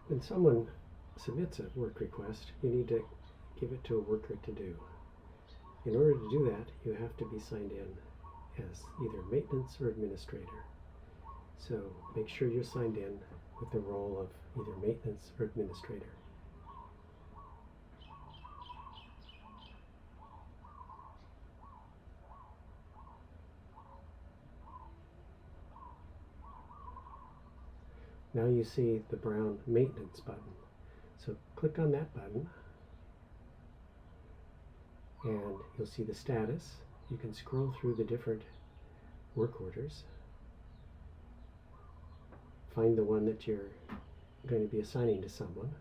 When someone submits a work request, you need to give it to a worker to do. In order to do that, you have to be signed in as either maintenance or administrator. So make sure you're signed in with the role of either maintenance or administrator. Now you see the brown maintenance button. So click on that button and you'll see the status. You can scroll through the different work orders, find the one that you're going to be assigning to someone.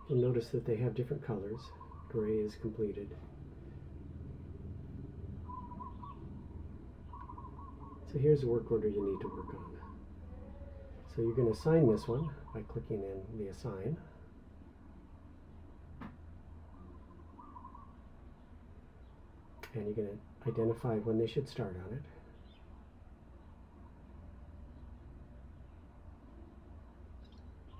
You'll notice that they have different colors. Gray is completed. So here's a work order you need to work on. So you're going to assign this one by clicking in the Assign. And you're going to identify when they should start on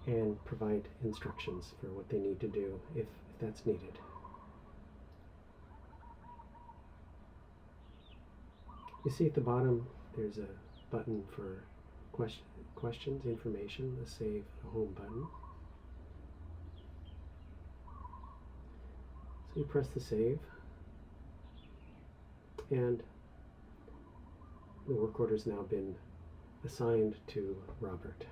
it. And provide instructions for what they need to do if that's needed. You see at the bottom there's a button for questions, information, a save, a home button. So you press the save and the work order has now been assigned to Robert.